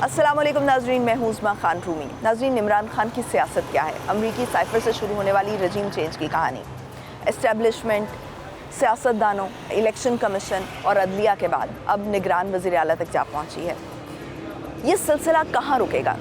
अस्सलाम वालेकुम नाजरीन, मैं हूं उस्मा खान रूमी। नाजरीन, इमरान खान की सियासत क्या है? अमरीकी साइफर से शुरू होने वाली रजीम चेंज की कहानी, एस्टेब्लिशमेंट, सियासतदानों, इलेक्शन कमीशन और अदलिया के बाद अब निगरान वज़ीर आला तक जा पहुंची है। ये सिलसिला कहाँ रुकेगा?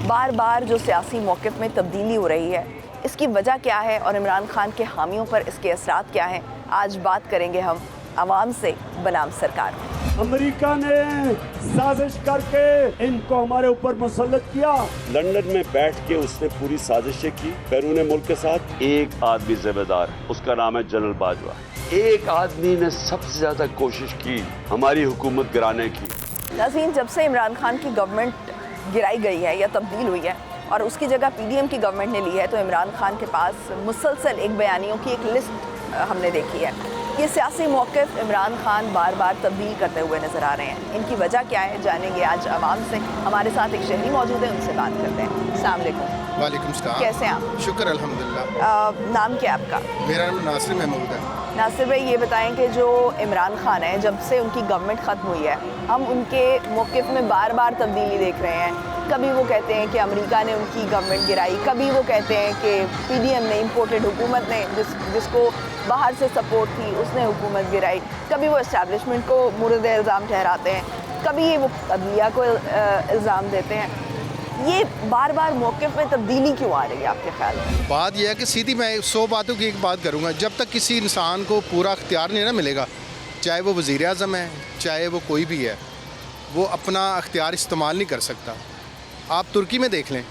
बार बार जो सियासी मौक़िफ़ में तब्दीली हो रही है, इसकी वजह क्या है और इमरान खान के हामियों पर इसके असरात क्या हैं? आज बात करेंगे हम आवाम से बनाम सरकार। अमेरिका ने साजिश करके इनको हमारे ऊपर मुसल्लत किया। लंदन में बैठ के उसने पूरी साजिशें की बैरून मुल्क के साथ। एक आदमी जिम्मेदार, उसका नाम है जनरल बाजवा। एक आदमी ने सबसे ज्यादा कोशिश की हमारी हुकूमत गिराने की। नाज़रीन, जब से इमरान खान की गवर्नमेंट गिराई गई है या तब्दील हुई है और उसकी जगह PDM की गवर्नमेंट ने ली है, तो इमरान खान के पास मुसलसल एक बयानियों की एक लिस्ट हमने देखी है। ये सियासी मौक़िफ़ इमरान खान बार बार तब्दील करते हुए नज़र आ रहे हैं। इनकी वजह क्या है, जानेंगे आज आवाम से। हमारे साथ एक शहरी मौजूद है, उनसे बात करते हैं। अस्सलाम वालेकुम। वालेकुम सलाम। कैसे हैं आप? शुक्र अल्हम्दुलिल्लाह। नाम क्या है आपका? मेरा नाम नासिर महमूद है। नासिर भाई, ये बताएं कि जो इमरान खान है, जब से उनकी गवर्नमेंट ख़त्म हुई है, हम उनके मौक़िफ़ में बार बार तब्दीली देख रहे हैं। कभी वो कहते हैं कि अमेरिका ने उनकी गवर्नमेंट गिराई, कभी वो कहते हैं कि PDM ने, इम्पोर्टेड हुकूमत ने, जिसको बाहर से सपोर्ट थी, उसने हुकूमत गिराई। कभी वो इस्टेब्लिशमेंट को मुर्द इल्ज़ाम ठहराते हैं, कभी ये वो अदलिया को इल्ज़ाम देते हैं। ये बार बार मौक़िफ़ में तब्दीली क्यों आ रही है आपके ख्याल में? बात यह है कि सीधी मैं 100 बातों की एक बात करूँगा। जब तक किसी इंसान को पूरा अख्तियार नहीं ना मिलेगा, चाहे वो वज़ीर आज़म है, चाहे वो कोई भी है, वो अपना अख्तियार इस्तेमाल नहीं कर सकता। आप तुर्की में देख लें,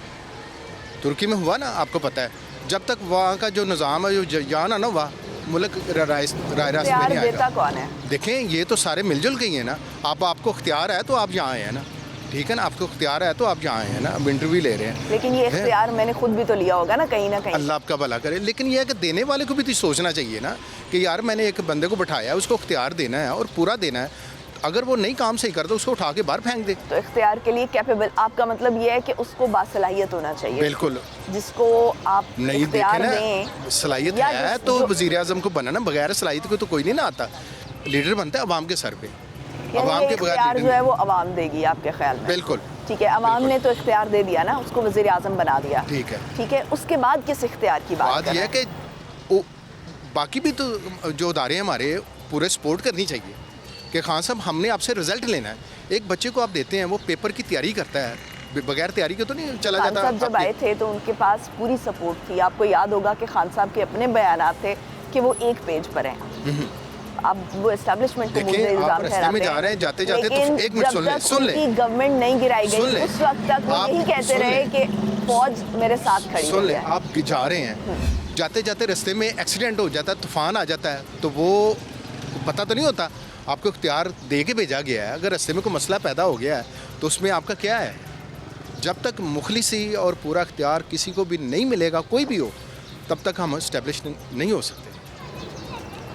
तुर्की में हुआ ना, आपको पता है, जब तक वहाँ का जो निज़ाम है, जो जाना ना हुआ, मुल्क राय रास्ते में नहीं आएगा। कौन है? देखें, ये तो सारे मिलजुल गई हैं ना। आपको अख्तियार है तो आप यहाँ आए हैं ना, ठीक है ना। आपको अख्तियार है तो आप यहाँ आए हैं ना, अब इंटरव्यू ले रहे हैं। लेकिन ये इख्तियार मैंने खुद भी तो लिया होगा ना कहीं। अल्लाह आपका भला करे। लेकिन यह है कि देने वाले को भी तो सोचना चाहिए ना कि यार मैंने एक बंदे को बिठाया है, उसको अख्तियार देना है और पूरा देना है। अगर वो नहीं काम सही करता, उसको उठा के बाहर फेंक दे। तो इख्तियार के लिए कैपेबल, आपका मतलब ये है कि उसको बासलाहियत होना चाहिए। बिल्कुल। जिसको आप नहीं इख्तियार देखे दें, ना, सलाहियत है तो वज़ीर आज़म को बनना, बगैर सलाहियत को तो कोई नहीं ना आता। लीडर बनता है अवाम के सर पे। अवाम के इख्तियार जो है वो अवाम देगी आपके ख्याल में? बिल्कुल ठीक है। अवाम ने तो इख्तियार दे दिया ना, उसको वज़ीर आज़म बना दिया। ठीक है, ठीक है। उसके बाद किस इख्तियार की बात यह है कि बाकी भी तो जो अदारे हमारे पूरे सपोर्ट करनी चाहिए कि खान साहब हमने आपसे रिजल्ट लेना है। एक बच्चे को आप देते हैं, वो पेपर की तैयारी करता है, बगैर तैयारी के तो नहीं चला खान जाता। साहब जब आए थे तो उनके पास पूरी सपोर्ट थी। आपको याद होगा कि खान साहब के अपने बयानात थे कि वो एक पेज पर हैं। अब वो एस्टेब्लिशमेंट को मुद्दे इल्जाम ठहराते जा रहे हैं, जाते जाते तो लेकिन एक मिनट सुन ले। गवर्नमेंट नहीं गिराई गई, उस वक्त तक वो यही कहते रहे कि फौज मेरे साथ खड़ी सुन ले। है। आप जा रहे हैं, जाते जाते रास्ते में एक्सीडेंट हो जाता है, तूफान आ जाता है, तो वो पता तो नहीं होता। आपको इख्तियार दे के भेजा गया है। अगर रास्ते में कोई मसला पैदा हो गया है तो उसमें आपका क्या है? जब तक मुखलिसी और पूरा इख्तियार किसी को भी नहीं मिलेगा, कोई भी हो, तब तक हम इस्टेब्लिश नहीं हो सकते।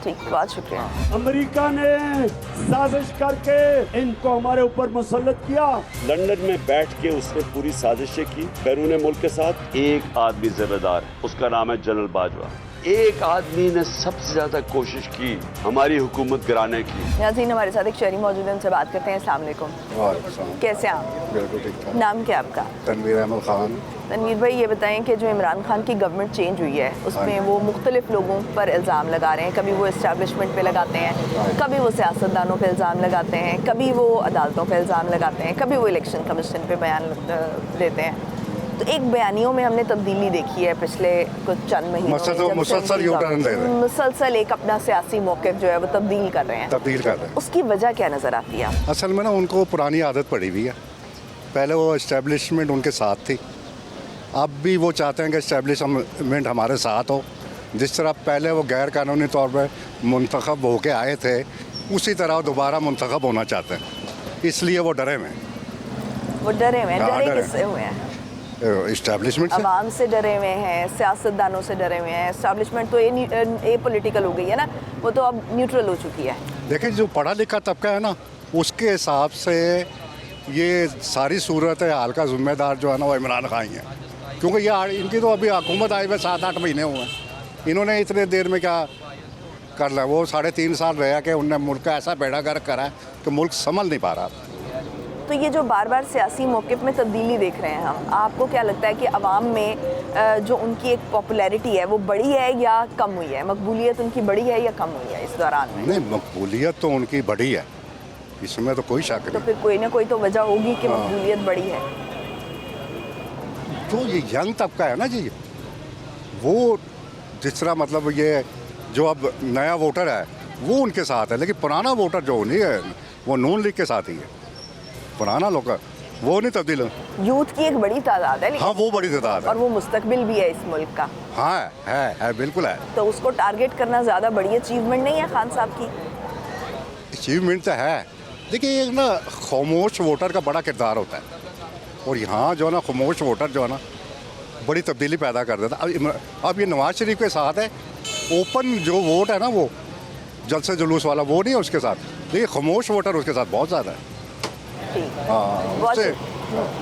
ठीक, बहुत शुक्रिया। अमेरिका ने साजिश करके इनको हमारे ऊपर मुसल्लत किया। लंदन में बैठ के उसने पूरी साजिशें की बैरून मुल्क के साथ। एक आदमी जिम्मेदार, उसका नाम है जनरल बाजवा। एक आदमी ने सबसे ज्यादा कोशिश की हमारी हुकूमत गिराने की। नाज़रीन, हमारे साथ एक शहरी मौजूद है, उनसे बात करते हैं। अस्सलाम वालेकुम। कैसे हैं आप? बिल्कुल ठीक ठाक। नाम क्या है आपका? तनवीर अहमद खान। तनवीर भाई, ये बताएं कि जो इमरान खान की गवर्नमेंट चेंज हुई है, उसमें वो मुख्तलिफ लोगों पर इल्ज़ाम लगा रहे हैं। कभी वो इस्टेब्लिशमेंट पे लगाते हैं, कभी वो सियासतदानों पे इल्ज़ाम लगाते हैं, कभी वो अदालतों पे इल्ज़ाम लगाते हैं, कभी वो इलेक्शन कमीशन पे बयान देते हैं। तो एक बयानियों में हमने तब्दीली देखी है पिछले कुछ चंद महीनों में। मुसलसल यूटर्न ले रहे हैं, मुसलसल एक अपना सियासी मौक़िफ़ जो है वो तब्दील कर रहे हैं। उसकी वजह क्या नज़र आती है? असल में ना उनको पुरानी आदत पड़ी हुई है। पहले वो इस्टेब्लिशमेंट उनके साथ थी, अब भी वो चाहते हैं कि इस्टेब्लिशमेंट हमारे साथ हो। जिस तरह पहले वो गैर कानूनी तौर पर मुंतखब होके आए थे, उसी तरह दोबारा मुंतखब होना चाहते हैं। इसलिए वो डरे हुए हैं। वो डरे हुए हैं? डरे किससे हुए हैं? इस्टेब्लिशमेंट से। अवाम से डरे हुए हैं, सियासतदानों से डरे हुए हैं। इस्टेब्लिशमेंट तो ये पॉलिटिकल हो गई है ना, वो तो अब न्यूट्रल हो चुकी है। देखिए, जो पढ़ा लिखा तबका है ना, उसके हिसाब से ये सारी सूरत हाल का ज़िम्मेदार जो है ना, वो इमरान खान ही है। क्योंकि ये इनकी तो अभी हुकूमत आई हुए 7-8 महीने हुए हैं। इन्होंने इतने देर में क्या कर लिया? वो 3.5 साल रहा कि उनने मुल्क का ऐसा बेड़ा गर्क करा है कि मुल्क संभल नहीं पा रहा। तो ये जो बार बार सियासी मौक़िफ़ में तब्दीली देख रहे हैं हम, आपको क्या लगता है कि अवाम में जो उनकी एक पॉपुलैरिटी है वो बढ़ी है या कम हुई है? मकबूलियत उनकी बढ़ी है या कम हुई है इस दौरान में? नहीं, मकबूलियत तो उनकी बढ़ी है, इसमें तो कोई शक तो नहीं। फिर कोई ना कोई तो वजह होगी कि मकबूलियत बढ़ी है। जो ये यंग तबका है ना जी, वो जिस तरह मतलब ये जो अब नया वोटर है वो उनके साथ है, लेकिन पुराना वोटर जो नहीं है वो नून लीग के साथ ही है। पुराना लोग वो नहीं तब्दील। यूथ की एक बड़ी तादाद है लेकिन, हाँ, वो बड़ी तादाद और है। वो मुस्तकबिल भी है इस मुल्क का, हाँ है बिल्कुल है। तो उसको टारगेट करना ज़्यादा बड़ी अचीवमेंट नहीं है खान साहब की? अचीवमेंट तो है, देखिए एक ना खामोश वोटर का बड़ा किरदार होता है, और यहाँ जो है ना खामोश वोटर जो है ना बड़ी तब्दीली पैदा कर देता है। अब ये नवाज शरीफ के साथ है, ओपन जो वोट है ना वो जलसे जुलूस वाला वो नहीं है उसके साथ, देखिए खामोश वोटर उसके साथ बहुत ज़्यादा है। ठीक, हाँ,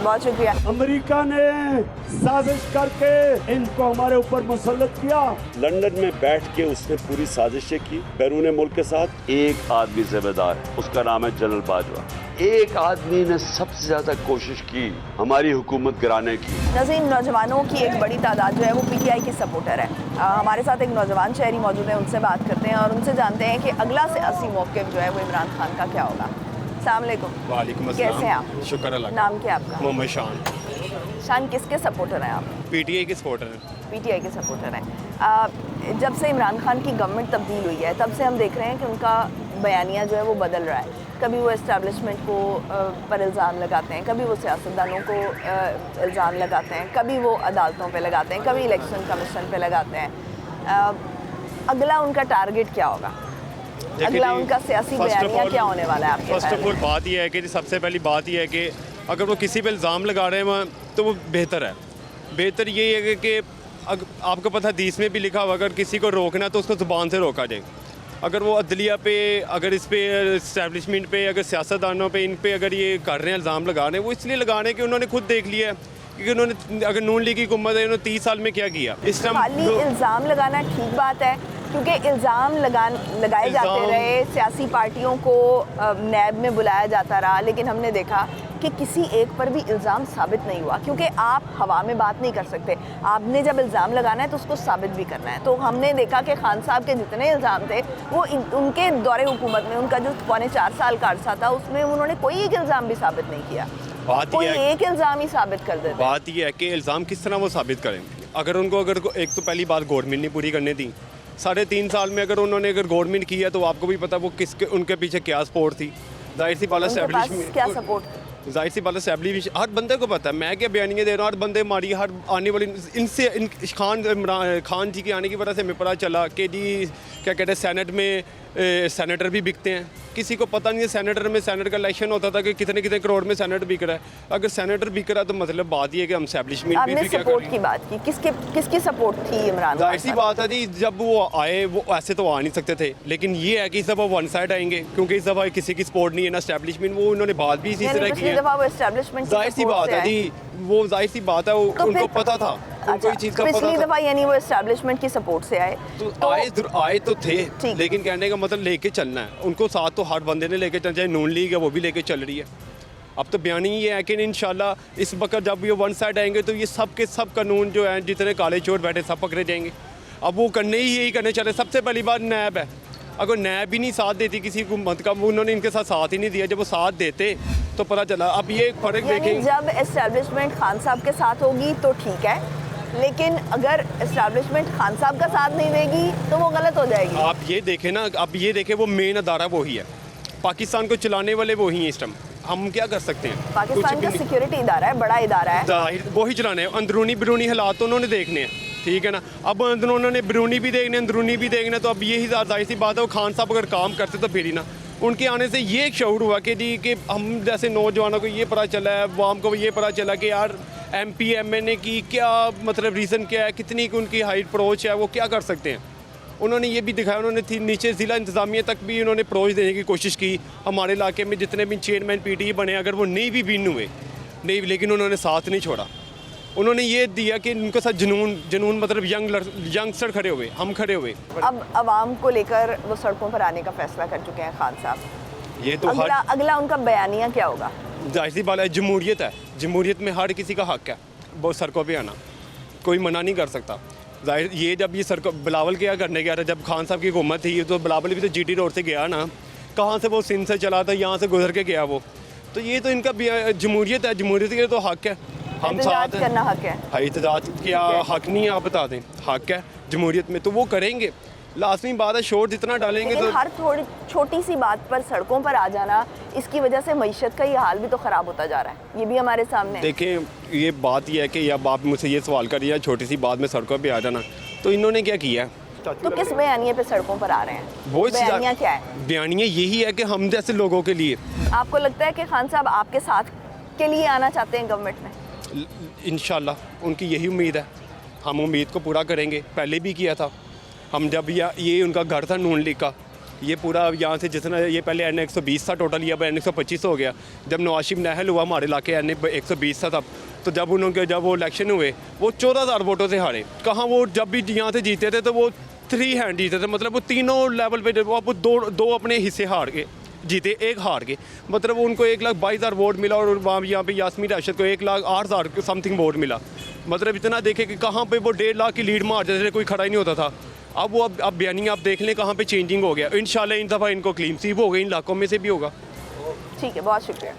बहुत शुक्रिया। अमेरिका ने साजिश करके इनको हमारे ऊपर मुसल्लत किया। लंदन में बैठ के उसने पूरी साजिशें की बैरून मुल्क के साथ। एक आदमी जिम्मेदार है, उसका नाम है जनरल बाजवा। एक आदमी ने सबसे ज्यादा कोशिश की हमारी हुकूमत गिराने की। नज़ीम, नौजवानों की एक बड़ी तादाद जो है वो पीटीआई की सपोर्टर है। हमारे साथ एक नौजवान शहरी मौजूद है, उनसे बात करते हैं और उनसे जानते हैं कि अगला सियासी मौक़िफ़ जो है वो इमरान खान का क्या होगा। अस्सलाम वालेकुम। वालेकुम अस्सलाम। कैसे हैं आप? शुक्र अल्लाह का। नाम क्या आपका? मोहम्मद शान। शान, किसके सपोर्टर हैं आप? पीटीआई के सपोर्टर हैं। पीटीआई के सपोर्टर हैं। जब से इमरान खान की गवर्नमेंट तब्दील हुई है तब से हम देख रहे हैं कि उनका बयानिया जो है वो बदल रहा है। कभी वो इस्टेब्लिशमेंट को पर इल्ज़ाम लगाते हैं, कभी वो सियासतदानों को इल्ज़ाम लगाते हैं, कभी वो अदालतों पे लगाते हैं, कभी इलेक्शन कमीशन पे लगाते हैं। अगला उनका टारगेट क्या होगा? अगला उनका सियासी बयानिया क्या होने वाला है आपके फर्स्ट ख्याल ऑफ ऑल में? बात यह है कि सबसे पहली बात यह है कि अगर वो किसी पे इल्ज़ाम लगा रहे हैं तो वो बेहतर है। बेहतर यही है कि आपको पता हदीस में भी लिखा हुआ अगर किसी को रोकना तो उसको ज़ुबान से रोका जाए। अगर वो अदलिया पे, अगर इस पे इस्टेब्लिशमेंट पे, अगर सियासतदानों पे, इन पे अगर ये कर रहे हैं इल्ज़ाम लगा रहे हैं, वो इसलिए लगा रहे हैं कि उन्होंने खुद देख लिया है क्योंकि उन्होंने अगर नून लीग की हुकूमत है उन्होंने 30 साल में क्या किया। इस खाली इल्ज़ाम लगाना ठीक बात है क्योंकि इल्ज़ाम लगाए जाते रहे, सियासी पार्टियों को नैब में बुलाया जाता रहा, लेकिन हमने देखा कि किसी एक पर भी इल्ज़ाम साबित नहीं हुआ क्योंकि आप हवा में बात नहीं कर सकते। आपने जब इल्ज़ाम लगाना है तो उसको साबित भी करना है। तो हमने देखा कि खान साहब के जितने इल्ज़ाम थे वो उनके दौरे हुकूमत में, उनका जो 4.25 साल का अरसा था उसमें उन्होंने कोई एक इल्ज़ाम भी साबित नहीं किया। कोई एक इल्ज़ाम ही साबित कर देते। बात यह है कि इल्ज़ाम किस तरह वो साबित करें। अगर एक तो पहली बात गवर्नमेंट ने पूरी करने दी, 3.5 साल में अगर उन्होंने गवर्नमेंट किया तो आपको भी पता वो किसके उनके पीछे क्या सपोर्ट थी। जाहिर सी बात एस्टेब्लिशमेंट क्या सपोर्ट, जाहिर सी बात एस्टेब्लिश हर बंदे को पता है। मैं क्या बयानियाँ दे रहा हूँ, हर बंदे हमारी हर आने वाली इमरान खान जी के आने की वजह से हमें पता चला कि जी क्या कहते हैं सेनेट में सेनेटर भी बिकते हैं। किसी को पता नहीं है सेनेटर में, सेनेट का इलेक्शन होता था कि कितने कितने करोड़ में सेनेटर बिक रहा है। अगर सेनेटर बिक रहा है तो मतलब बात ये है कि हम एस्टेब्लिशमेंट आपने सपोर्ट की बात की, किसकी सपोर्ट थी इमरान? जाहिर सी बात है जी, जब वो आए वो ऐसे तो आ नहीं सकते थे, लेकिन ये है कि इस दफ़ा वन साइड आएंगे क्योंकि इस दफ़ा किसी की सपोर्ट नहीं है ना एस्टेब्लिशमेंट। वो उन्होंने बात भी इसी तरह की है। जाहिर सी बात है जी, वो जाहिर सी बात है उनको पता था, उनको ये चीज़ का पता था। पिछली दफ़ा यानी वो एस्टेब्लिशमेंट की सपोर्ट से आए तो आए तो थे, लेकिन कहने का मतलब लेके चलना है उनको साथ, तो हर बंदे ने लेके चलना, चाहे नून लीग है वो भी लेके चल रही है। अब तो बयान ही ये है कि इंशाल्लाह इस वक्त जब ये वन साइड आएंगे तो ये सब के सब कानून जो हैं जितने काले चोर बैठे सब पकड़े जाएंगे। अब वो करने ही यही करने चले। सबसे पहली बात नैब है, अगर नैब भी नहीं साथ देती किसी हुकूमत का, उन्होंने इनके साथ ही नहीं दिया। जब वो साथ देते तो पता चला। अब ये फर्क देखें, जब एस्टेब्लिशमेंट खान साहब के साथ होगी तो ठीक है, लेकिन अगर एस्टेब्लिशमेंट खान साहब का साथ नहीं देगी तो वो गलत हो जाएगी। आप ये देखें ना, अब ये देखें वो मेन अदारा वही है, पाकिस्तान को चलाने वाले वही हैं इस टाइम। हम क्या कर सकते हैं? पाकिस्तान का सिक्योरिटी इदारा है, बड़ा इदारा है, जाहिर वही चलाने हैं। अंदरूनी बिरूनी हालात तो उन्होंने देखने हैं, ठीक है ना। अब उन्होंने बिरूनी भी देखने, अंदरूनी भी देखना, तो अब यही जाहिर सी बात है वो खान साहब अगर काम करते तो फिर ही ना। उनके आने से ये एक शऊर हुआ कि जी कि हम जैसे नौजवानों को ये पता चला है, वाम को ये पता चला कि यार MP MNA की क्या मतलब रीज़न क्या है, कितनी उनकी हाई अप्रोच है, वो क्या कर सकते हैं। उन्होंने ये भी दिखाया, उन्होंने नीचे ज़िला इंतज़ामिया तक भी उन्होंने अप्रोच देने की कोशिश की। हमारे इलाके में जितने भी चेयरमैन PTE बने, अगर वो नहीं भी विन हुए नहीं, लेकिन उन्होंने साथ नहीं छोड़ा। उन्होंने ये दिया कि उनके साथ जुनून मतलब यंगस्टर खड़े हुए, हम खड़े हुए। अब आवाम को लेकर वो सड़कों पर आने का फैसला कर चुके हैं खान साहब। ये तो अगला उनका बयानिया क्या होगा? जाहिर सी बात है, जमहूरियत है, जमहूरियत में हर किसी का हक है वो सड़कों पे आना, कोई मना नहीं कर सकता। जाहिर ये जब ये सड़कों बिलावल क्या करने गया था, जब खान साहब की हुकूमत थी, तो बिलावल भी तो जीटी रोड से गया ना, कहाँ से वो सिंध से चला था, यहाँ से गुजर के गया वो। तो ये तो इनका जमहूरियत है, जमहूरियत के तो हक है, हम साथ करना हक है। एहतजाज क्या हक नहीं है, आप बता दें, हक है जमहूरियत में, तो वो करेंगे। लाजमी बात है, शोर जितना डालेंगे लेकिन तो हर थोड़ी छोटी सी बात पर सड़कों पर आ जाना, इसकी वजह से मईशत का ये हाल भी तो ख़राब होता जा रहा है, ये भी हमारे सामने है। देखें, ये बात यह है कि अब आप मुझसे ये सवाल करिए छोटी सी बात में सड़कों पे आ जाना, तो इन्होंने क्या किया है? तो किस बयानिए पे सड़कों पर आ रहे हैं? वो बयानिया क्या है? बयानिया यही है कि हम जैसे लोगों के लिए, आपको लगता है कि खान साहब आपके साथ के लिए आना चाहते हैं गवर्नमेंट में? इंशाल्लाह उनकी यही उम्मीद है, हम उम्मीद को पूरा करेंगे। पहले भी किया था हम, जब ये उनका घर था नून लीग का, ये पूरा यहाँ से जितना ये पहले एन 120 था टोटल, ये अब एन 125 हो गया। जब नवाशिफ नहल हुआ हमारे इलाके एन 120 था तब, तो जब वो इलेक्शन हुए वो 14,000 वोटों से हारे। कहाँ वो जब भी यहाँ से जीते थे तो वो 3 हैंड जीते थे, मतलब वो तीनों लेवल पे वो दो अपने हिस्से हार के जीते, एक हार के, मतलब उनको 1,22,000 वोट मिला, और वहाँ यहाँ पे यास्मीन राशिद को 1,08,000 समथिंग वोट मिला। मतलब इतना देखे कि कहाँ पे वो 1.5 लाख की लीड मार देते थे, कोई खड़ा ही नहीं होता था। अब वो अब बयानिया आप देख लें कहाँ पे चेंजिंग हो गया। इंशाल्लाह इन दफ़ा इनको क्लीन स्वीप हो गई, इन इलाकों में से भी होगा। ठीक है, बहुत शुक्रिया।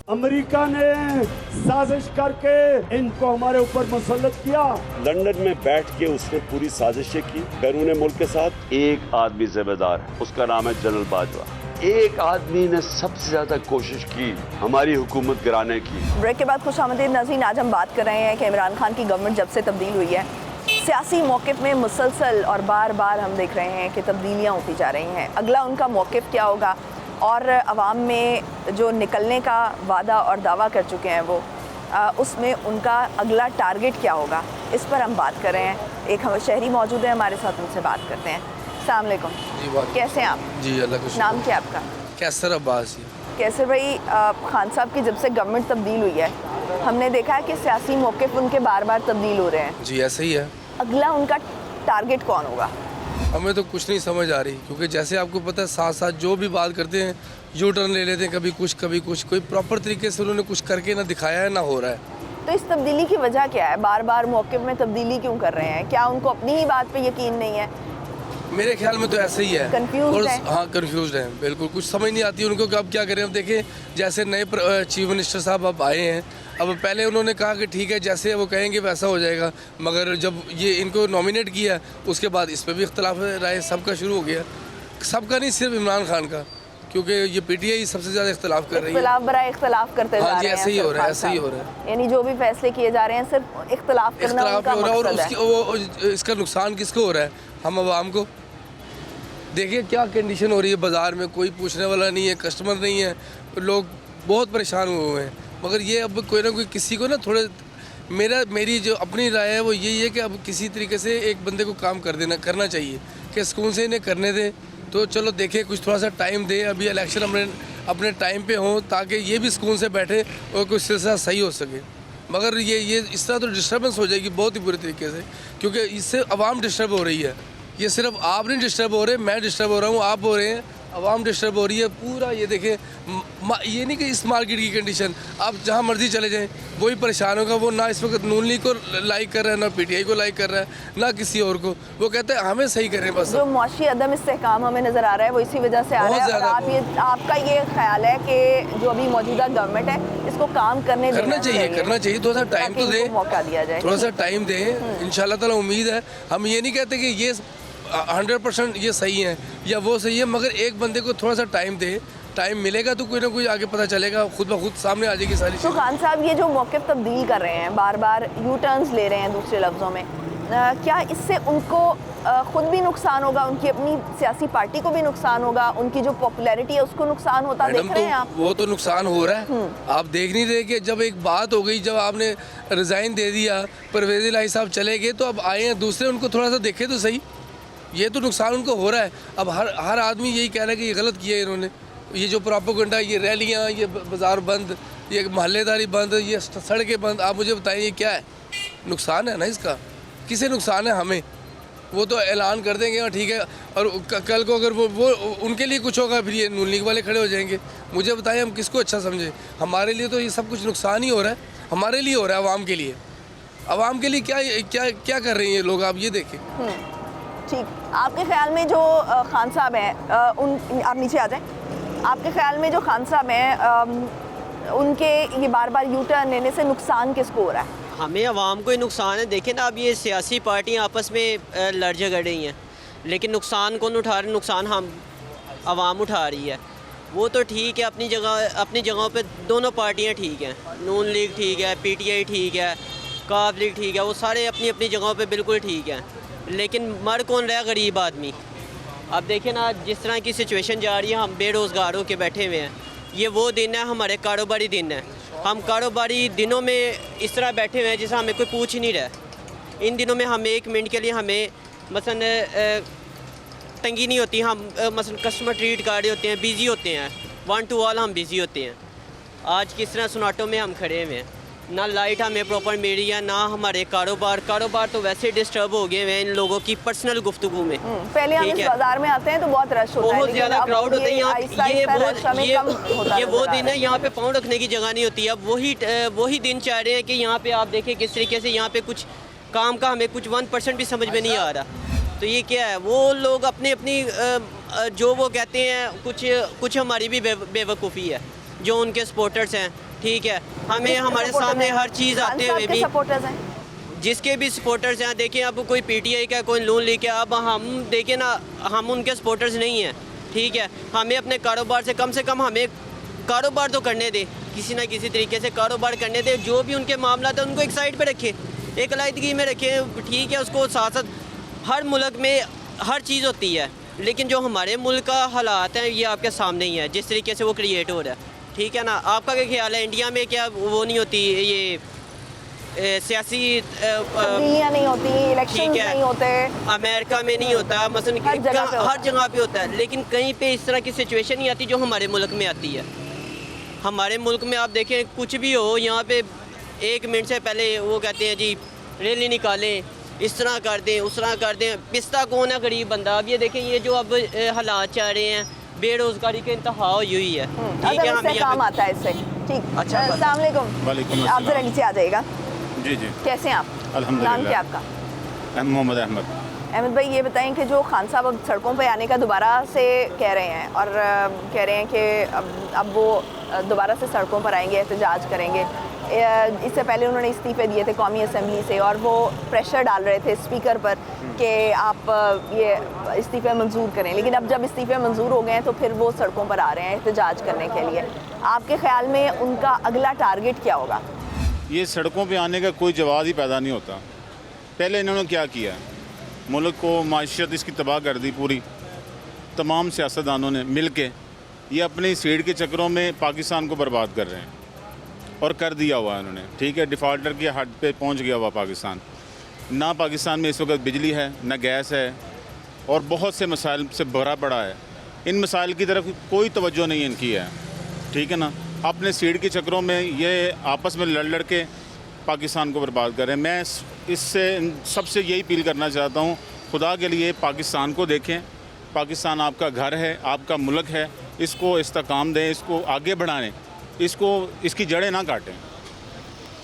अमेरिका ने साजिश करके इनको हमारे ऊपर मुसल्लत किया। लंदन में बैठ के उसने पूरी साजिशें की बैरून मुल्क के साथ। एक आदमी जिम्मेदार है, उसका नाम है जनरल बाजवा। एक आदमी ने सबसे ज्यादा कोशिश की हमारी हुकूमत गिराने की। ब्रेक के बाद खुशामदीद नाज़रीन, आज हम बात कर रहे हैं कि इमरान खान की गवर्नमेंट जब से तब्दील हुई है, सियासी मौक़िफ़ में मुसलसल और बार बार हम देख रहे हैं कि तब्दीलियाँ होती जा रही हैं। अगला उनका मौक़िफ़ क्या होगा, और अवाम में जो निकलने का वादा और दावा कर चुके हैं वो, उसमें उनका अगला टारगेट क्या होगा, इस पर हम बात कर रहे हैं। एक हम शहरी मौजूद है हमारे साथ, उनसे बात करते हैं। अस्सलाम वालेकुम जी, बात कैसे हैं आप? जी, अल्लाह का नाम क्या है आपका? कैसर अब्बास जी। कैसर भाई, खान साहब की जब से गवर्नमेंट तब्दील हुई है, हमने देखा है कि सियासी मौक़िफ़ उनके बार बार तब्दील हो रहे हैं। जी, ऐसा ही है। अगला उनका टारगेट कौन होगा? हमें तो कुछ नहीं समझ आ रही, क्योंकि जैसे आपको पता है साथ साथ जो भी बात करते हैं यू टर्न ले लेते हैं, कभी कुछ, कोई प्रॉपर तरीके से उन्होंने कुछ करके ना दिखाया है ना हो रहा है। तो इस तब्दीली की वजह क्या है? बार बार मौक़िफ़ में तब्दीली क्यों कर रहे हैं? क्या उनको अपनी ही बात पे यकीन नहीं है? मेरे ख्याल में तो ऐसे ही है। Confused है? हाँ, कंफ्यूज हैं बिल्कुल, कुछ समझ नहीं आती उनको कि अब क्या करें। अब देखें, जैसे नए चीफ मिनिस्टर साहब अब आए हैं, अब पहले उन्होंने कहा कि ठीक है जैसे वो कहेंगे वैसा हो जाएगा, मगर जब ये इनको नॉमिनेट किया उसके बाद इस पर भी इख्तलाफ राय सबका शुरू हो गया। सबका नहीं, सिर्फ इमरान खान का, क्योंकि ये पीटीआई सबसे ज़्यादा इख्तलाफ कर रही है। इख्तलाफ करते जा हाँ जी, रहे हैं। ऐसे ही हो रहा है, सिर्फ ऐसे ही हो रहा है। यानी जो भी फैसले किए जा रहे हैं सिर्फ इख्तलाफ करना उनका हो रहा है, और मकसद है। वो इसका नुकसान किसको हो रहा है? हम आवाम को। देखिए क्या कंडीशन हो रही है बाज़ार में, कोई पूछने वाला नहीं है, कस्टमर नहीं है, लोग बहुत परेशान हुए हैं। मगर ये अब कोई ना कोई किसी को ना थोड़े, मेरी जो अपनी राय है वो यही है कि अब किसी तरीके से एक बंदे को काम करना चाहिए कि सुकून से इन्हें करने दे। तो चलो देखें, कुछ थोड़ा सा टाइम दे, अभी इलेक्शन अपने टाइम पे हों, ताकि ये भी सुकून से बैठे और कुछ सिलसिला सही हो सके। मगर ये इस तरह तो डिस्टर्बेंस हो जाएगी बहुत ही बुरे तरीके से, क्योंकि इससे आवाम डिस्टर्ब हो रही है। ये सिर्फ आप नहीं डिस्टर्ब हो रहे, मैं डिस्टर्ब हो रहा हूँ, आप हो रहे हैं, आवाम डिस्टर्ब हो रही है पूरा। ये देखें, ये नहीं कि इस मार्केट की कंडीशन, आप जहाँ मर्जी चले जाएं वही परेशान होगा। वो ना इस वक्त नून लीग को लाइक कर रहा है, ना पीटीआई को लाइक कर रहा है, ना किसी और को। वो कहते हैं हमें सही करें बस। जो मुआशी अदम इस्तेहकाम हमें नज़र आ रहा है वो इसी वजह से आ रहा है। और आपका ये ख्याल है कि जो अभी मौजूदा गवर्नमेंट है इसको काम करना चाहिए, थोड़ा सा टाइम तो दे, मौका दिया जाए, थोड़ा सा टाइम दें। इंशाल्लाह ताला उम्मीद है। हम ये नहीं कहते कि ये 100% ये सही है या वो सही है, मगर एक बंदे को थोड़ा सा टाइम दे, टाइम मिलेगा तो कोई ना कोई आगे पता चलेगा, खुद ब खुद सामने आ जाएगी सारी तो खान साहब ये जो मौक़िफ़ तब्दील कर रहे हैं, बार बार यू टर्न्स ले रहे हैं, दूसरे लफ्ज़ों में, क्या इससे उनको खुद भी नुकसान होगा, उनकी अपनी सियासी पार्टी को भी नुकसान होगा, उनकी जो पॉपुलैरिटी है उसको नुकसान होता देख रहे हैं आप? वो तो नुकसान हो रहा है। आप देख नहीं रहे कि जब एक बात हो गई, जब आपने रिज़ाइन दे दिया, परवेज़ इलाही साहब चले गए, तो अब आए हैं दूसरे, उनको थोड़ा सा देखे तो सही। ये तो नुकसान उनको हो रहा है। अब हर आदमी यही कह रहा है कि ये गलत किया है इन्होंने। ये जो प्रोपेगेंडा, ये रैलियाँ, ये बाज़ार बंद, ये महल्लेदारी बंद, ये सड़कें बंद, आप मुझे बताइए ये क्या है? नुकसान है ना इसका, किसे नुकसान है? हमें। वो तो ऐलान कर देंगे और ठीक है, और कल को अगर वो उनके लिए कुछ होगा फिर ये नून लीग वाले खड़े हो जाएंगे। मुझे बताएं हम किसको अच्छा समझें? हमारे लिए तो ये सब कुछ नुकसान ही हो रहा है, हमारे लिए हो रहा है, आवाम के लिए। आवाम के लिए क्या क्या क्या कर रही हैं लोग, आप ये देखें। ठीक, आपके ख्याल में जो खान साहब हैं उन, आप नीचे आ जाएं, आपके ख्याल में जो खान साहब हैं उनके ये बार बार यू टर्न लेने से नुकसान किसको हो रहा है? हमें आवाम को ही नुकसान है। देखें ना, अब ये सियासी पार्टियां आपस में लड़ झगड़ रही हैं, लेकिन नुकसान कौन उठा रहे हैं? नुकसान हम आवाम उठा रही है। वो तो ठीक है, अपनी जगहों पे दोनों पार्टियां ठीक हैं, नून लीग ठीक है, पीटीआई ठीक है, काफ लीग ठीक है, वो सारे अपनी अपनी जगहों पे बिल्कुल ठीक हैं, लेकिन मर कौन रहा है? गरीब आदमी। अब देखें ना, जिस तरह की सिचुएशन जा रही है, हम बेरोज़गारों के बैठे हुए हैं। ये वो दिन है, हमारे कारोबारी दिन है। हम कारोबारी दिनों में इस तरह बैठे हुए हैं जैसे हमें कोई पूछ ही नहीं रहा। इन दिनों में हम 1 मिनट के लिए हमें मसलन तंगी नहीं होती, हम मसलन कस्टमर ट्रीट कर रहे होते हैं, बिज़ी होते हैं, 1 to all हम बिज़ी होते हैं। आज किस तरह सुनाटों में हम खड़े हुए हैं, ना लाइट हमें प्रॉपर मिल रही है, ना हमारे कारोबार तो वैसे डिस्टर्ब हो गए हैं इन लोगों की पर्सनल गुफ्तगू में। पहले हम इस बाज़ार में आते हैं तो बहुत रश होता है, बहुत ज़्यादा क्राउड होता है यहाँ। ये वो दिन है, यहाँ पे पाँव रखने की जगह नहीं होती। अब वही दिन चाह रहे हैं कि यहाँ पे आप देखें किस तरीके से यहाँ पे कुछ काम का हमें कुछ 1% भी समझ में नहीं आ रहा। तो ये क्या है? वो लोग अपनी जो वो कहते हैं, कुछ हमारी भी बेवकूफ़ी है जो उनके सपोर्टर्स हैं, ठीक है। हमें हमारे सामने हर चीज़ आते हुए भी सपोर्टर्स हैं, जिसके भी सपोर्टर्स हैं, देखें अब कोई पीटीआई का, कोई नून लीग का, अब हम देखें ना, हम उनके सपोर्टर्स नहीं हैं, ठीक है। हमें अपने कारोबार से कम हमें कारोबार तो करने दे, किसी ना किसी तरीके से कारोबार करने दे। जो भी उनके मामला है उनको एक साइड पे रखे, एक अलाइदगी में रखे, ठीक है। उसको साथ साथ हर मुल्क में हर चीज़ होती है, लेकिन जो हमारे मुल्क का हालात हैं ये आपके सामने ही है, जिस तरीके से वो क्रिएट हो रहा है, ठीक है ना। आपका क्या ख्याल है, इंडिया में क्या वो नहीं होती, ये सियासी तब्दीलियां नहीं होती, इलेक्शन नहीं होते, अमेरिका में नहीं होता, मसलन हर जगह पे होता है, लेकिन कहीं पे इस तरह की सिचुएशन नहीं आती जो हमारे मुल्क में आती है। हमारे मुल्क में आप देखें, कुछ भी हो, यहाँ पे 1 मिनट से पहले वो कहते हैं जी रैली निकालें, इस तरह कर दें, उस तरह कर दें। पिसता कौन है? गरीब बंदा। अब ये देखें, ये जो अब हालात चाह रहे हैं, बेरोज़गारी के इंतहा हुई है, ठीक है। हमें काम आता है इससे, ठीक। अच्छा, अस्सलाम वालेकुम, आप ज़रा नीचे आ जाइएगा। जी। कैसे हैं आप? अल्हम्दुलिल्लाह। नाम क्या आपका? मोहम्मद अहमद। अहमद भाई, ये बताएं कि जो खान साहब अब सड़कों पे आने का दोबारा से कह रहे हैं और कह रहे हैं कि अब वो दोबारा से सड़कों पर आएंगे, एहतजाज करेंगे। इससे पहले उन्होंने इस्तीफ़े दिए थे कौमी असम्बली से और वो प्रेशर डाल रहे थे स्पीकर पर कि आप ये इस्तीफ़े मंजूर करें, लेकिन अब जब इस्तीफ़े मंजूर हो गए हैं तो फिर वो सड़कों पर आ रहे हैं एहतजाज करने के लिए। आपके ख़्याल में उनका अगला टारगेट क्या होगा? ये सड़कों पे आने का कोई जवाब ही पैदा नहीं होता। पहले इन्होंने क्या किया, मुल्क को माशियत इसकी तबाह कर दी पूरी। तमाम सियासतदानों ने मिल के ये अपनी सीट के चक्करों में पाकिस्तान को बर्बाद कर रहे हैं और कर दिया हुआ है उन्होंने, ठीक है। डिफ़ॉल्टर की हद पे पहुंच गया हुआ पाकिस्तान। ना पाकिस्तान में इस वक्त बिजली है, ना गैस है, और बहुत से मसाइल से भरा पड़ा है। इन मसाइल की तरफ कोई तवज्जो नहीं इनकी है, ठीक है ना। अपने सीट के चक्करों में ये आपस में लड़ के पाकिस्तान को बर्बाद कर रहे हैं। मैं इससे सबसे यही अपील करना चाहता हूँ, खुदा के लिए पाकिस्तान को देखें। पाकिस्तान आपका घर है, आपका मुल्क है, इसको इस्तेकाम दें, इसको आगे बढ़ाएं, इसकी जड़ें ना काटें।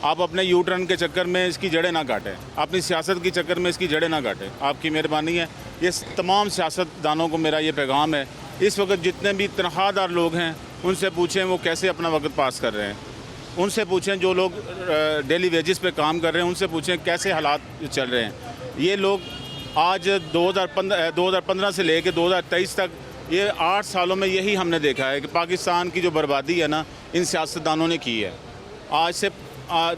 आप अपने यू टर्न के चक्कर में इसकी जड़ें ना काटें, अपनी सियासत के चक्कर में इसकी जड़ें ना काटें। आपकी मेहरबानी है। ये तमाम सियासतदानों को मेरा ये पैगाम है, इस वक्त जितने भी तनख्वाहदार लोग हैं उनसे पूछें वो कैसे अपना वक्त पास कर रहे हैं। उनसे पूछें जो लोग डेली वेजेस पे काम कर रहे हैं, उनसे पूछें कैसे हालात चल रहे हैं। ये लोग आज 2015 से लेकर 2023 तक, ये 8 सालों में यही हमने देखा है कि पाकिस्तान की जो बर्बादी है ना, इन सियासतदानों ने की है। आज से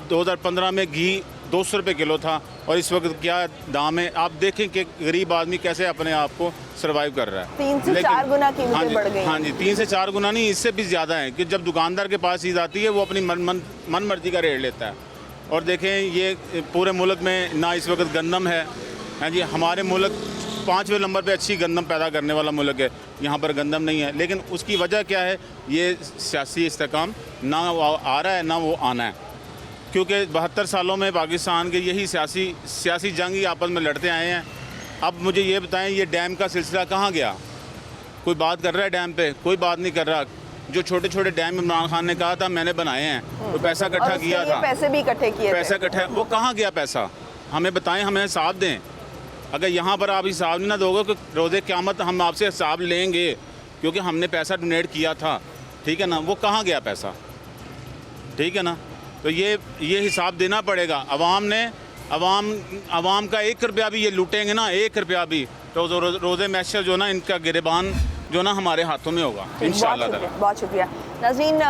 2015 में घी 200 रुपये किलो था और इस वक्त क्या दाम है। आप देखें कि गरीब आदमी कैसे अपने आप को सर्वाइव कर रहा है। 3 से 4 गुना कीमतें बढ़ गई। हाँ जी, 3 से 4 गुना नहीं, इससे भी ज़्यादा है कि जब दुकानदार के पास चीज़ आती है वो अपनी मन मर्जी का रेट लेता है। और देखें, ये पूरे मुल्क में ना इस वक्त गंदम है। हाँ जी, हमारे मुल्क 5वें नंबर पे अच्छी गंदम पैदा करने वाला मुल्क है, यहाँ पर गंदम नहीं है। लेकिन उसकी वजह क्या है? ये सियासी इस्तेकाम ना आ रहा है ना वो आना है, क्योंकि 72 सालों में पाकिस्तान के यही सियासी जंग ही आपस में लड़ते आए हैं। अब मुझे ये बताएं, ये डैम का सिलसिला कहाँ गया? कोई बात कर रहा है डैम पे? कोई बात नहीं कर रहा। जो छोटे छोटे डैम इमरान खान ने कहा था मैंने बनाए हैं, तो पैसा और इकट्ठा उसके किया लिए था, पैसे भी इकट्ठे किए पैसा थे। इकट्ठा, वो कहाँ गया पैसा? हमें बताएं, हमें हिसाब दें। अगर यहाँ पर आप हिसाब नहीं ना दोगे तो रोज़े क़यामत हम आपसे हिसाब लेंगे, क्योंकि हमने पैसा डोनेट किया था, ठीक है ना? वो कहाँ गया पैसा, ठीक है ना? तो ये हिसाब देना पड़ेगा। अवाम का 1 रुपया भी ये लूटेंगे ना, 1 रुपया भी, तो रोज़े मैशर जो ना इनका गिरबान जो ना हमारे हाथों में होगा इंशाअल्लाह ताला। बहुत शुक्रिया नाज़रीन।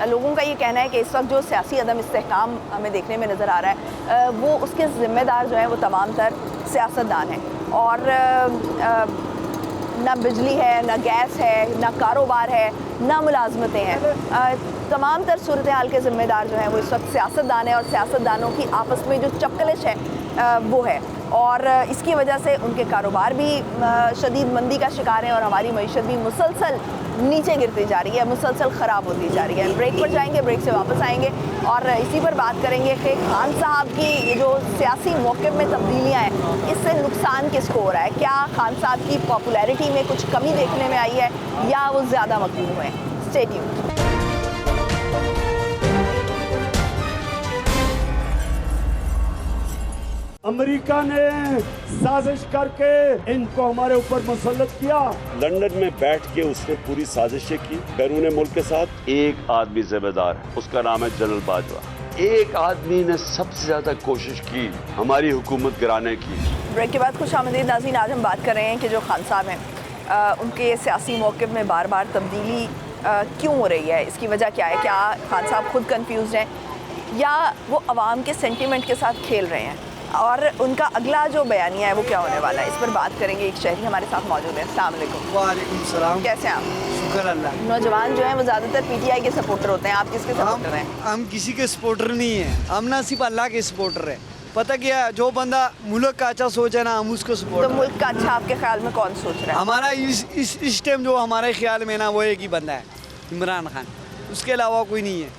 लोगों का ये कहना है कि इस वक्त जो सियासी अदम इस्तेहकाम हमें देखने में नज़र आ रहा है, वो उसके ज़िम्मेदार जो हैं वो तमाम तर सियासतदान हैं। और ना बिजली है, ना गैस है, ना कारोबार है, ना मुलाजमतें हैं। तमाम तर सूरत हाल के ज़िम्मेदार जो हैं वो इस वक्त सियासतदान हैं, और सियासतदानों की आपस में जो चपकलिश है वो है, और इसकी वजह से उनके कारोबार भी शदीद मंदी का शिकार है, और हमारी मईशत भी मुसलसल नीचे गिरती जा रही है, मुसलसल ख़राब होती जा रही है। ब्रेक पर जाएंगे, ब्रेक से वापस आएंगे और इसी पर बात करेंगे कि खान साहब की ये जो सियासी मौक़िफ़ में तब्दीलियाँ हैं, इससे नुकसान किसको हो रहा है? क्या खान साहब की पॉपुलैरिटी में कुछ कमी देखने में आई है या वो ज़्यादा मकबूल हुए हैं? Stay tuned. अमेरिका ने साजिश करके इनको हमारे ऊपर मुसल्लत किया। लंदन में बैठ के उसने पूरी साजिशें की बैरून मुल्क के साथ। एक आदमी जिम्मेदार है, उसका नाम है जनरल बाजवा। एक आदमी ने सबसे ज्यादा कोशिश की हमारी हुकूमत गिराने की। ब्रेक के बाद खुश आमदीद नाज़रीन। आज हम बात कर रहे हैं कि जो खान साहब हैं उनके सियासी मौक़िफ़ में बार बार तब्दीली क्यों हो रही है, इसकी वजह क्या है? क्या खान साहब खुद कन्फ्यूज़ हैं या वो अवाम के सेंटिमेंट के साथ खेल रहे हैं, और उनका अगला जो बयानिया है वो क्या होने वाला है? इस पर बात करेंगे। एक शहरी हमारे साथ मौजूद है। अस्सलाम वालेकुम। वालेकुम सलाम। कैसे हैं आप? शुक्र अल्लाह। नौजवान जो हैं वो ज़्यादातर पीटीआई के सपोर्टर होते हैं, आप किसके सपोर्टर हैं? हम किसी के सपोर्टर नहीं हैं, हम ना सिर्फ अल्लाह के सपोर्टर हैं। पता क्या है, जो बंदा मुल्क का अच्छा सोचे ना, हम उसको तो सपोर्ट। मुल्क का अच्छा आपके ख्याल में कौन सोच रहा है? हमारा इस टाइम जो हमारे ख्याल में ना, वो एक ही बंदा है, इमरान खान। उसके अलावा कोई नहीं है।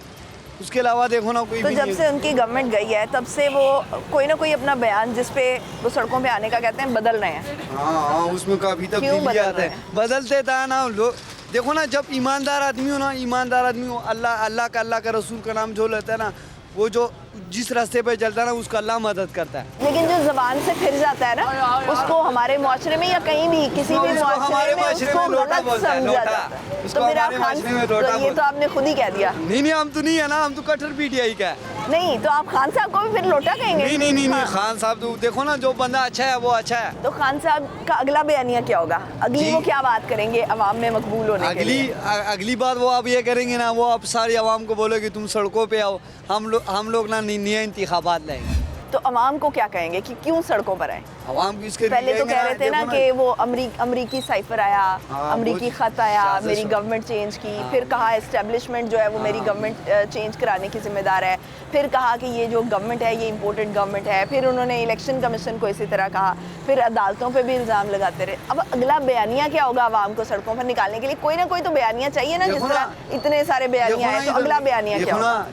उसके अलावा देखो ना कोई तो भी जब नहीं से उनकी गवर्नमेंट गई है तब से वो कोई ना कोई अपना बयान जिस पे वो सड़कों पे आने का कहते हैं बदल रहे हैं। हाँ, उसमें काफ़ी तब्दीली बदल आता रहे है। हैं? बदलते था ना लोग। देखो ना, जब ईमानदार आदमी हो ना, ईमानदार आदमी हो, अल्लाह का रसूल का नाम जो लेता है ना, वो जो जिस रास्ते पे चलता है ना, उसका अल्लाह मदद करता है। लेकिन जो ज़बान से फिर जाता है ना, उसको हमारे माशरे में या कहीं भी किसी भी माशरे में उसको गलत समझा जाता है। तो फिर आप खान, तो ये तो आपने खुद ही कह दिया। नहीं, हम तो नहीं है ना, हम तो कट्टर पीटीआई का है। नहीं, तो आप खान साहब को भी फिर लोटा कहेंगे? नहीं, खान साहब तो देखो ना, जो बंदा अच्छा है वो अच्छा है। तो खान साहब का अगला बयानिया क्या होगा? अगली वो क्या बात करेंगे अवाम में मकबूल होने के लिए? अगली बात वो आप ये करेंगे ना, वो आप सारी आवाम को बोलोगे तुम सड़कों पे आओ, हम लोग ना नया इंतखाबात लाएंगे। तो अवाम को क्या कहेंगे कि क्यों सड़कों पर आए? अवाम इसके पहले तो कह रहे थे ना कि वो अमरीकी साइफर आया, अमरीकी ख़त आया, मेरी गवर्नमेंट चेंज की। फिर कहा एस्टेब्लिशमेंट जो है वो मेरी गवर्नमेंट चेंज कराने की जिम्मेदार है। फिर कहा कि ये जो गवर्नमेंट है ये इम्पोर्टेड गवर्नमेंट है। फिर उन्होंने इलेक्शन कमीशन को इसी तरह कहा। फिर अदालतों पर भी इल्ज़ाम लगाते रहे। अब अगला बयानिया क्या होगा अवाम को सड़कों पर निकालने के लिए? कोई ना कोई तो बयानिया चाहिए ना, जिस तरह इतने सारे बयानिया हैं, तो अगला बयानिया क्या होगा?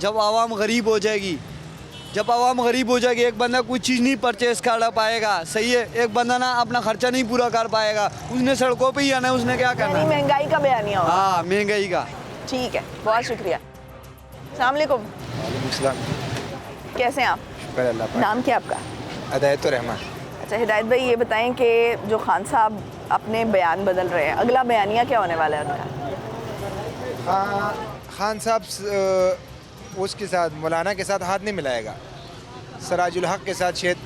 जब आवाम गरीब हो जाएगी, एक बंदा कोई चीज़ नहीं परचेस कर पाएगा, सही है, एक बंदा ना अपना खर्चा नहीं पूरा कर पाएगा, उसने सड़कों पे ही आना है, उसने क्या करना है? महंगाई का बयानिया होगा। हाँ, महंगाई का। ठीक है, बहुत शुक्रिया। अस्सलाम वालेकुम। कैसे हैं आप? शुक्र अल्लाह। नाम क्या आपका? हिदायत रहमान। अच्छा हिदायत भाई, ये बताएं कि जो खान साहब अपने बयान बदल रहे हैं, अगला बयानिया क्या होने वाला है उनका? खान साहब उसके साथ मौलाना के साथ हाथ नहीं मिलाएगा, सराजुल हक के साथ शेद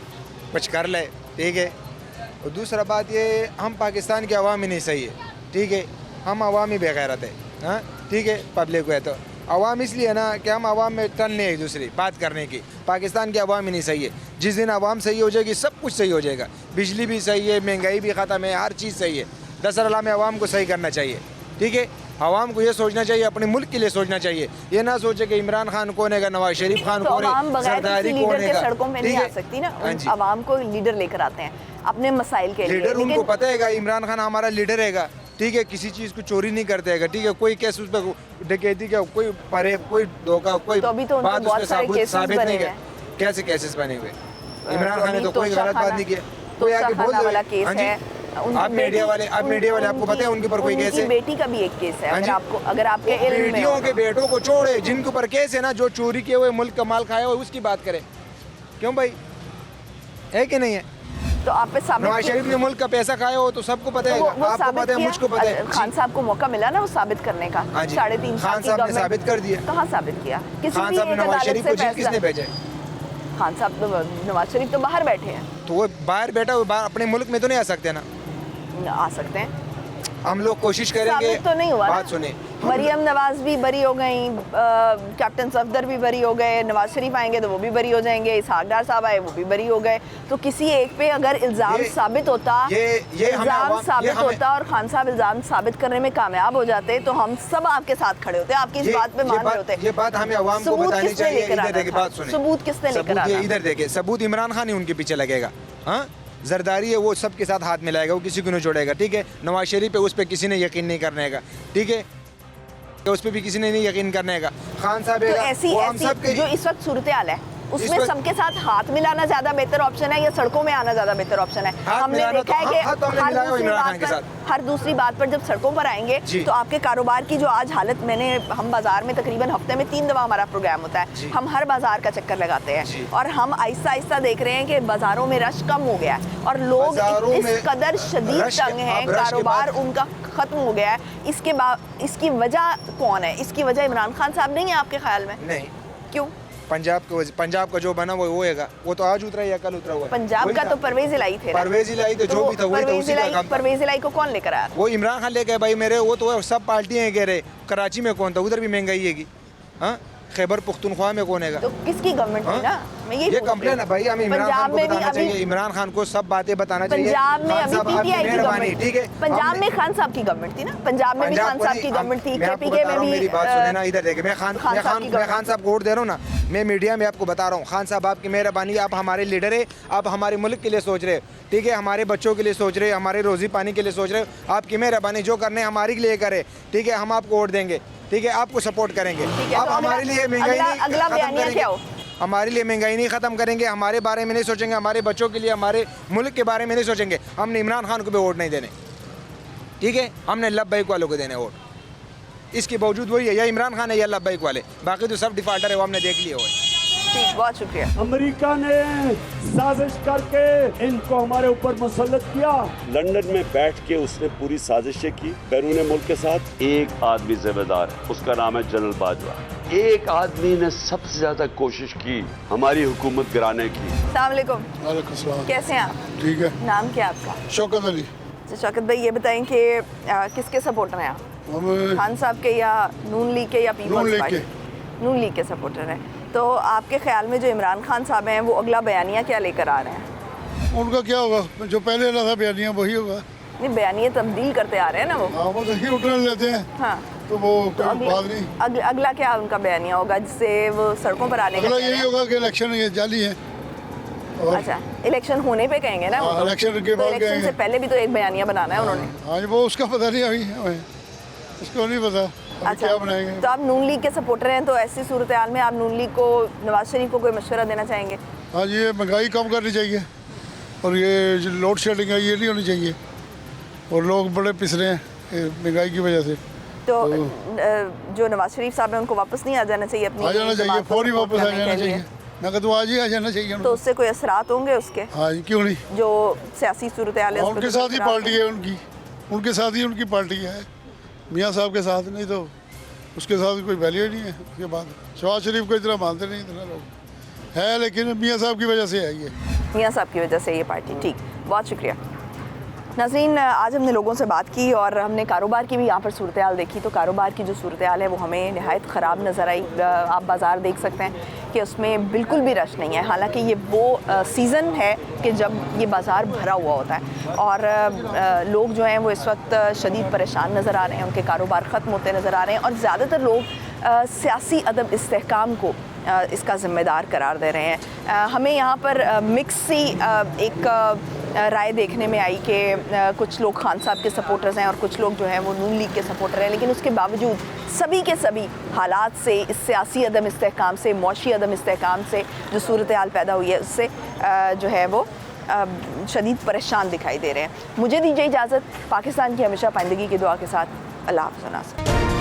कुछ कर ले, ठीक है। और दूसरा बात ये, हम पाकिस्तान के अवाम ही नहीं सही है, ठीक है, हम अवाम ही बेगैरत है, हाँ ठीक है। पब्लिक है तो अवाम इसलिए ना कि हम अवाम में टन नहीं एक दूसरी बात करने की। पाकिस्तान की अवाम ही नहीं सही है। जिस दिन अवाम सही हो जाएगी सब कुछ सही हो जाएगा। बिजली भी सही है, महंगाई भी ख़त्म है, हर चीज़ सही है। दरअसल में अवाम को सही करना चाहिए, ठीक है। आवाम को ये सोचना चाहिए, अपने मुल्क के लिए सोचना चाहिए। ये ना सोचे कि इमरान खान कौन है, नवाज शरीफ खान कौन है, सरदारी कौन है। सड़कों में नहीं आ सकती ना, आवाम को लीडर लेकर आते हैं अपने मसाइल के लिए। लीडर उनको पता है इमरान खान हमारा लीडर है, ठीक है, किसी चीज़ को चोरी नहीं करते है, ठीक है, कोई केस उस पर डकैती का कोई परे कोई धोखा कोई तो अभी तो बात उसमें साबित नहीं है। कैसे केसेस बने हुए? इमरान खान ने तो कोई गलत बात नहीं किया। कोई आके तोसा बोल खाना दे। वाला केस हाँ जी। है। उनकी आप मीडिया वाले आपको पता है उनके ऊपर कोई केस उनकी है? बेटी का भी एक केस है, हाँ जी। अगर आपके इल्म में बेटियों हो। के बेटों को छोड़े, जिनके ऊपर केस है ना, जो चोरी किए हुए मुल्क का माल खाया हुआ उसकी बात करें। क्यों भाई, है कि नहीं है? तो आप पे साबित नवाज शरीफ ने मुल्क का पैसा खाया हो तो सबको पता है, वो आपको साबित पता है, किया। मुझको पता है। खान साहब को मौका मिला ना वो साबित करने का। हाँ जी। 3.5 साल खान की साहब ने गवर्नमेंट- साबित कर दिया। कहाँ साबित किया? किसी खान भी साहब ने एक नवाज अदालत शरीफ से को जेल फैसला- किसने भेजा है? खान साहब तो नवाज शरीफ तो बाहर बैठे हैं, तो वो बाहर बैठा हुआ, अपने मुल्क में तो नहीं आ सकते ना। आ सकते हैं। हम लोग कोशिश करेंगे। साबित तो नहीं हुआ ना। बात सुने, मरियम नवाज भी बरी हो गई, कैप्टन सफदर भी बरी हो गए, नवाज शरीफ आएंगे तो वो भी बरी हो जाएंगे, इसहाक डार साहब आए वो भी बरी हो गए। तो किसी एक पे अगर इल्जाम साबित होता, इल्जाम साबित होता और खान साहब इल्जाम साबित करने में कामयाब हो जाते तो हम सब आपके साथ खड़े होते, आपकी इस बात पे मान रहे होते। ये बात हमें अवाम को सबूत बतानी किसने चाहिए। लेकर इधर आना देखिए, था? बात सुने, सबूत किसने लेकर सबूत ये आना? इधर देखिए, सबूत इमरान खान ही उनके पीछे लगेगा। हाँ, जरदारी है वो सबके साथ हाथ मिलाएगा, वो किसी को नहीं छोड़ेगा। ठीक है, नवाज शरीफ पे उस पर किसी ने यकीन नहीं करने का। ठीक है, उस पर भी किसी ने नहीं यकीन करने का। खान साहब तो ऐसी जो इस वक्त सूरत हाल है उसमें सबके साथ हाथ मिलाना ज्यादा बेहतर ऑप्शन है या सड़कों में आना ज्यादा बेहतर ऑप्शन है? हमने मिलाना देखा है तो- कि हाथ तो हमने मिलाया हुआ इमरान खान के साथ। हर दूसरी बात पर जब सड़कों पर आएंगे तो आपके कारोबार की जो आज हालत, हम बाजार में तकरीबन हफ्ते में 3 दफा हमारा प्रोग्राम होता है, हम हर बाजार का चक्कर लगाते हैं और हम आहिस्ता आहिस्ता देख रहे हैं कि बाजारों में रश कम हो गया है और लोग इस कदर शदीद तंग हैं, कारोबार उनका खत्म हो गया है। इसकी वजह कौन है? इसकी वजह इमरान खान साहब नहीं है आपके ख्याल में? नहीं। क्यों? पंजाब का जो बना वो होएगा, वो तो आज उतरा या कल उतरा हुआ। पंजाब का तो परवेज इलाई थे ना। परवेज इलाई तो जो भी था वही था, उसी का काम था। परवेज इलाई को कौन लेकर आया? वो इमरान खान लेके भाई मेरे, वो तो सब पार्टियां कह रहे। कराची में कौन था? उधर भी महंगाई है। हाँ, खैबर पुख्तनख्वा में कौन है? तो किसकी गवर्नमेंट थी ना? मैं ये कंप्लेन है भाई, हमें इमरान खान को बताना चाहिए। इमरान खान को सब बातें बताना चाहिए। पंजाब में अभी पीटीआई की गवर्नमेंट, ठीक है, पंजाब में खान साहब की गवर्नमेंट थी ना, पंजाब में भी खान साहब की गवर्नमेंट थी, केपीके में भी। मेरी बात सुने ना, इधर देखिए, मैं खान साहब को वोट दे रहा हूँ ना, मैं मीडिया में आपको बता रहा हूँ, खान साहब आपकी मेहरबानी, आप हमारे लीडर है, आप हमारे मुल्क के लिए सोच रहे, ठीक है, हमारे बच्चों के लिए सोच रहे, हमारे रोजी पानी के लिए सोच रहे, आपकी मेहरबानी, जो करने हमारे लिए करे, ठीक है, हम आपको वोट देंगे, ठीक है, आपको सपोर्ट करेंगे। आप हमारे लिए महंगाई अगला बयानिया क्या हो? हमारे लिए महंगाई नहीं ख़त्म करेंगे, हमारे बारे में नहीं सोचेंगे, हमारे बच्चों के लिए, हमारे मुल्क के बारे में नहीं सोचेंगे, हमने इमरान खान को भी वोट नहीं देने। ठीक है, हमने लब्बैक वालों को देने वोट। इसके बावजूद वही है, या इमरान खान है या लब्बैक वाले, बाकी तो सब डिफाल्टर है, वो हमने देख लिया हुआ है। ठीक, बहुत शुक्रिया। अमेरिका ने साजिश करके इनको हमारे ऊपर मुसल्लत किया। लंदन में बैठ के उसने पूरी साजिशें की बैरून मुल्क के साथ। एक आदमी जिम्मेदार है, उसका नाम है जनरल बाजवा। एक आदमी ने सबसे ज्यादा कोशिश की हमारी हुकूमत गिराने की। अस्सलाम वालेकुम, कैसे हैं आप? ठीक है। नाम क्या है आपका? शौकत अली। शौकत भाई, ये बताएं कि किसके सपोर्टर हैं आप? खान साहब के या नून लीग के या पीपल्स पार्टी? नून लीग के सपोर्टर हैं। तो आपके ख्याल में जो इमरान खान साहब हैं वो अगला बयानिया क्या लेकर आ रहे हैं? उनका क्या होगा? जो पहले वाला था बयानिया वही होगा। नहीं, बयानिया तब्दील करते आ रहे हैं ना वो। हाँ, वो देखिए उठने लेते हैं। हाँ, तो वो कोई बात नहीं। अगला क्या उनका बयानिया होगा जिससे वो सड़कों पर आने का? अगला यही होगा कि इलेक्शन ये जाली है। अच्छा, इलेक्शन होने पे कहेंगे ना? हाँ, इलेक्शन के बाद इलेक्शन से पहले भी तो एक बयानिया बनाना है उन्होंने। हाँ, वो उसका पता नहीं अभी हमें, उसको नहीं पता अच्छा, क्या बनाएंगे। तो आप नून लीग के सपोर्टर हैं, तो ऐसी सूरत हाल में आप नून लीग को, नवाज शरीफ को कोई मशवरा देना चाहेंगे? हाँ जी, ये महंगाई कम करनी चाहिए और ये जो लोड शेडिंग है ये नहीं होनी चाहिए, और लोग बड़े पिस रहे हैं महंगाई की वजह से। तो जो नवाज शरीफ साहब हैं उनको वापस नहीं आ जाना चाहिए? अपनी आ जाना चाहिए, फौरी वापस आ जाना चाहिए, नकद तो आज ही आ जाना चाहिए। तो उससे कोई असरात होंगे उसके? हाँ जी, क्यों नहीं, जो सियासी सूरत हाल है उनके साथ ही पार्टी है उनकी, उनके साथ ही उनकी पार्टी है, मियाँ साहब के साथ, नहीं तो उसके साथ कोई वैल्यू नहीं है। उसके बाद शहबाज शरीफ को इतना मानते नहीं, इतना लोग है, लेकिन मियाँ साहब की वजह से है ये, मियाँ साहब की वजह से ये पार्टी। ठीक, बहुत शुक्रिया। नाज़रीन, आज हमने लोगों से बात की और हमने कारोबार की भी यहाँ पर सूरत हाल देखी। तो कारोबार की जो सूरत हाल है वो हमें नहायत ख़राब नज़र आई। आप बाज़ार देख सकते हैं कि उसमें बिल्कुल भी रश नहीं है, हालांकि ये वो सीज़न है कि जब ये बाज़ार भरा हुआ होता है और लोग जो हैं वो इस वक्त शदीद परेशान नज़र आ रहे हैं, उनके कारोबार ख़त्म होते नज़र आ रहे हैं और ज़्यादातर लोग सियासी अदम इस्तेहकाम को इसका ज़िम्मेदार करार दे रहे हैं। हमें यहाँ पर मिक्स सी एक राय देखने में आई कि कुछ लोग खान साहब के सपोर्टर्स हैं और कुछ लोग जो हैं वो नून लीग के सपोर्टर हैं, लेकिन उसके बावजूद सभी के सभी हालात से, इस सियासी अदम इस्तेहकाम से, मौशी अदम इस्तेहकाम से जो सूरत हाल पैदा हुई है, उससे जो है वो शदीद परेशान दिखाई दे रहे हैं। मुझे दीजिए इजाज़त, पाकिस्तान की हमेशा पाइंदगी की दुआ के साथ। अल्लाह हाफ़िज़।